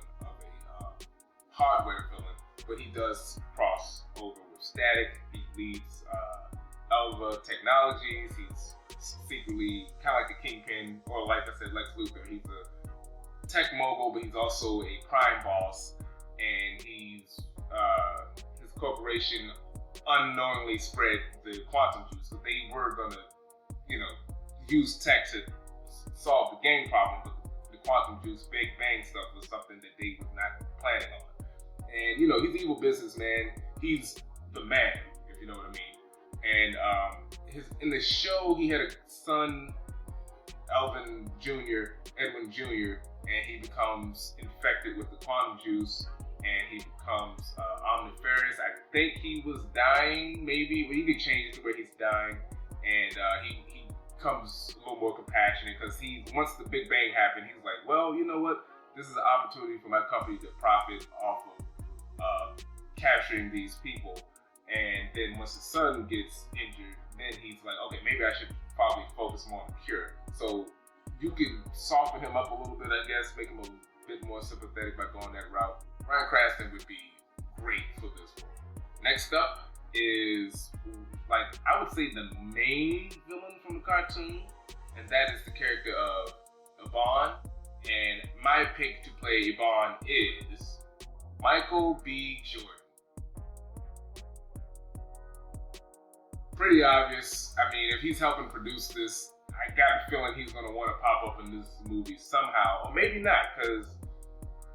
Hardware villain, but he does cross over with Static. He leads Alva Technologies. He's secretly kind of like the Kingpin, or like I said, Lex Luthor. He's a tech mogul, but he's also a crime boss, and his corporation unknowingly spread the quantum juice. So they were gonna, use tech to solve the gang problem, but the quantum juice, Big Bang stuff was something that they were not planning on. And he's an evil businessman. He's the man, if you know what I mean. And in the show, he had a son, Edwin Jr., and he becomes infected with the quantum juice, and he becomes omniferous. I think he was dying, maybe. Well, you could change it to where he's dying, and he becomes a little more compassionate because once the Big Bang happened, he's like, well, you know what? This is an opportunity for my company to profit off of capturing these people. And then once his son gets injured, then he's like, okay, maybe I should probably focus more on the cure. So you can soften him up a little bit, I guess, make him a bit more sympathetic by going that route. Bryan Cranston would be great for this role. Next up is, like, I would say the main villain from the cartoon, and that is the character of Yvonne. And my pick to play Yvonne is Michael B. Jordan. Pretty obvious. I mean, if he's helping produce this, I got a feeling he's going to want to pop up in this movie somehow. Or maybe not, because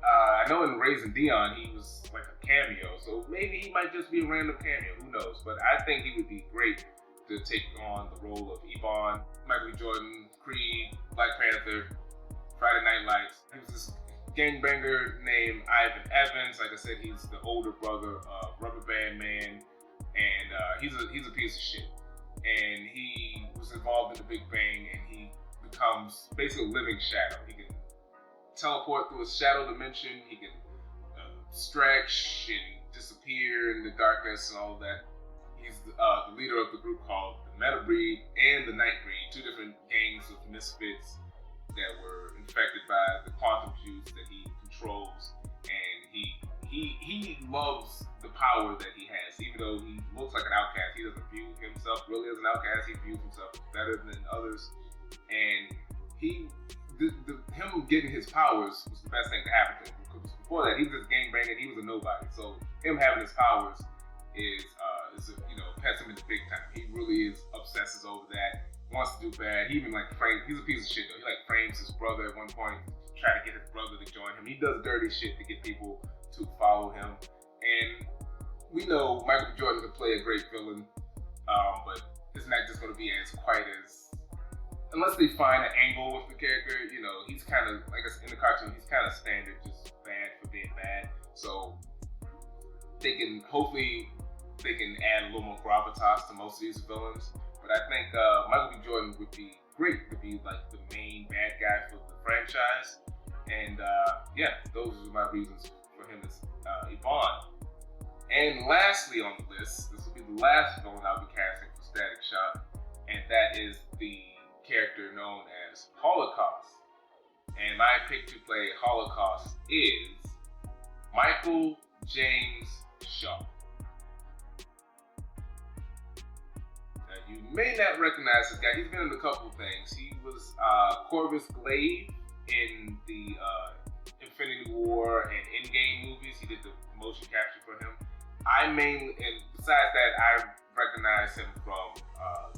I know in Raising Dion, he was like a cameo. So maybe he might just be a random cameo. Who knows? But I think he would be great to take on the role of Yvonne. Michael B. Jordan, Creed, Black Panther, Friday Night Lights. He was this gangbanger named Ivan Evans. Like I said, he's the older brother of Rubber Band Man. And he's a piece of shit. And he was involved in the Big Bang, and he becomes basically a living shadow. He can teleport through a shadow dimension. He can stretch and disappear in the darkness and all of that. He's the leader of the group called the Meta Breed and the Night Breed, two different gangs of misfits that were infected by the quantum juice that he controls. And he loves the power that he has. Even though he looks like an outcast, he doesn't view himself really as an outcast. He views himself as better than others. And him getting his powers was the best thing to happen to him. Because before that, he was just gangbanger. He was a nobody. So him having his powers has him in the big time. He really obsesses over that. Wants to do bad. He even he's a piece of shit though. He frames his brother at one point, try to get his brother to join him. He does dirty shit to get people to follow him. And we know Michael B. Jordan can play a great villain, but it's not just going to be unless they find an angle with the character. He's kind of, like I said, in the cartoon, he's kind of standard, just bad for being bad. So hopefully they can add a little more gravitas to most of these villains. But I think Michael B. Jordan would be great to be like the main bad guy for the franchise. And those are my reasons for him as Yvonne. And lastly on the list, this will be the last villain I'll be casting for Static Shock, and that is the character known as Holocaust. And my pick to play Holocaust is Michael James Shaw. Now, you may not recognize this guy. He's been in a couple of things. He was Corvus Glaive in the Infinity War and Endgame movies. He did the motion capture for him. And besides that, I recognize him from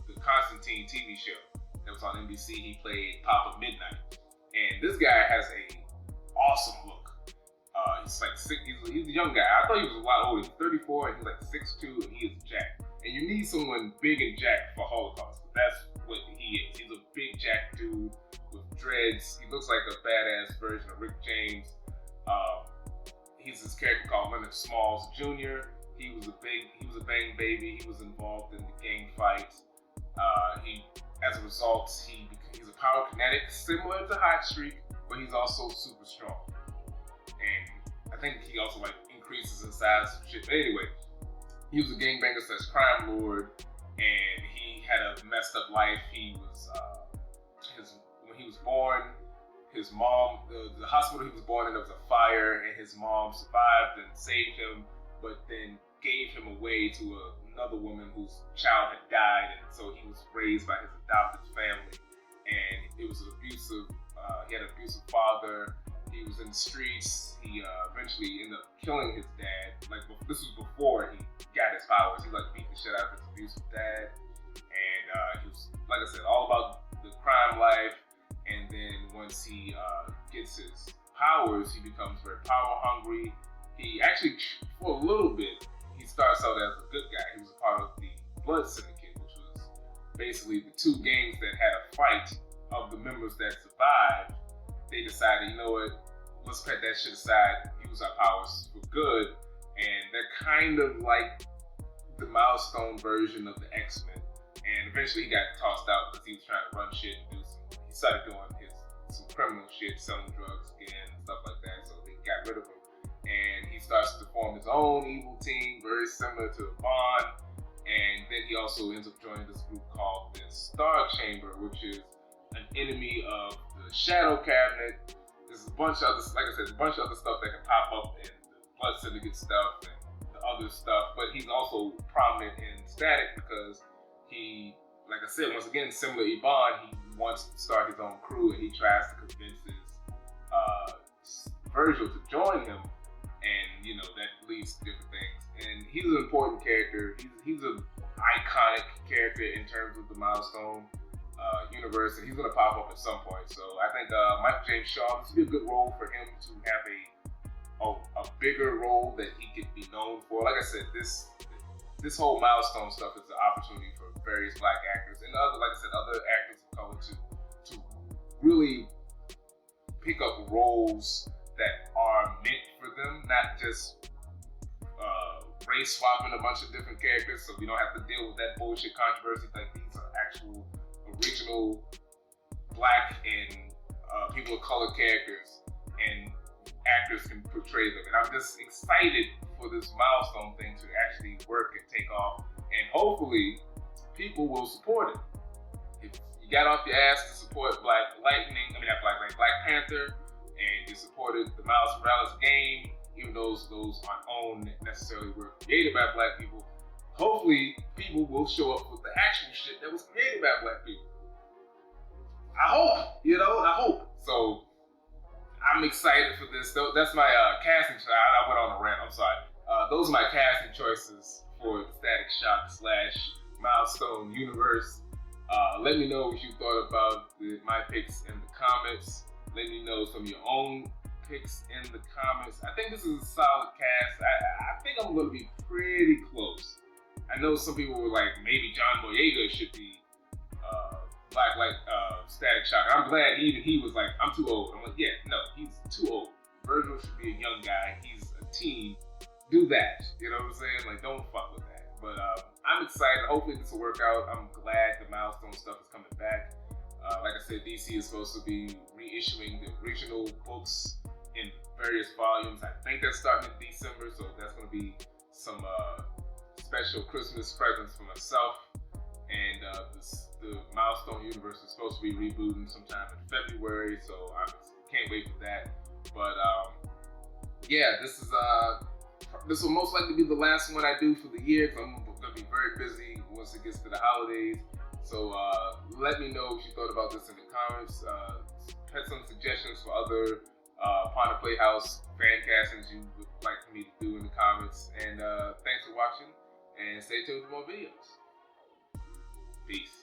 the Constantine TV show that was on NBC. He played Papa Midnight. And this guy has a awesome look. He's a young guy. I thought he was a lot older. He's 34 and he's like 6'2", and he is jacked. And you need someone big and jacked for Holocaust. That's what he is. He's a big jacked dude with dreads. He looks like a badass version of Rick James. He's this character called Leonard Smalls Jr. He was a bang baby. He was involved in the gang fights. As a result, he's a power kinetic, similar to Hot Streak, but he's also super strong. And I think he also increases in size and shit. But anyway, he was a gangbanger / crime lord, and he had a messed up life. He was when he was born, his mom, the hospital he was born in, there was a fire, and his mom survived and saved him, but then gave him away to another woman whose child had died, and so he was raised by his adopted family. And it was an abusive, he had an abusive father. He was in the streets. He eventually ended up killing his dad. This was before he got his powers. He beat the shit out of his abusive dad. And he was, like I said, all about the crime life. And then once he gets his powers, he becomes very power hungry. He actually, for a little bit, he starts out as a good guy. He was a part of the Blood Syndicate. basically the two gangs that had a fight of the members that survived, they decided, you know what, let's put that shit aside, use our powers for good, and they're kind of like the Milestone version of the X-Men. And eventually he got tossed out because he was trying to run shit and he started doing some criminal shit, selling drugs again and stuff like that, so they got rid of him. And he starts to form his own evil team, very similar to Bond. And then he also ends up joining this group called the Star Chamber, which is an enemy of the Shadow Cabinet. There's a bunch of other, like I said, a bunch of other stuff that can pop up in the Blood Syndicate stuff and the other stuff. But he's also prominent in Static because he, like I said, once again, similar to Bond, he wants to start his own crew and he tries to convince his Virgil to join him. And, you know, that leads to different things. And he's an important character. He's an iconic character in terms of the Milestone universe, and he's going to pop up at some point. So I think Michael James Shaw, this would be a good role for him to have a bigger role that he could be known for. Like I said, this whole Milestone stuff is an opportunity for various black actors and other actors of color to really pick up roles that are meant for them, not just race swapping a bunch of different characters, so we don't have to deal with that bullshit controversy. Like, these are actual original black and people of color characters, and actors can portray them. And I'm just excited for this Milestone thing to actually work and take off, and hopefully people will support it. If you got off your ass to support Black Panther, and you supported the Miles Morales game, even though those aren't necessarily were created by black people, hopefully people will show up with the actual shit that was created by black people. I hope. So I'm excited for this. That's my casting choice. I went on a rant, I'm sorry. Those are my casting choices for the Static Shock / Milestone universe. Let me know what you thought about my picks in the comments. Let me know some of your own picks in the comments. I think this is a solid cast. I think I'm going to be pretty close. I know some people were like, maybe John Boyega should be Static Shock. I'm glad he was like, I'm too old. I'm like, yeah, no, he's too old. Virgil should be a young guy. He's a teen. Do that. You know what I'm saying? Like, don't fuck with that. But I'm excited. Hopefully this will work out. I'm glad the Milestone stuff is coming back. Like I said, DC is supposed to be reissuing the original books in various volumes. I think that's starting in December, so that's going to be some special Christmas presents for myself. And the Milestone universe is supposed to be rebooting sometime in February, so I can't wait for that. But yeah, this will most likely be the last one I do for the year, because I'm going to be very busy once it gets to the holidays. So let me know what you thought about this in the comments. Had some suggestions for other Ponder Playhouse fan castings you would like for me to do in the comments. And thanks for watching, and stay tuned for more videos. Peace.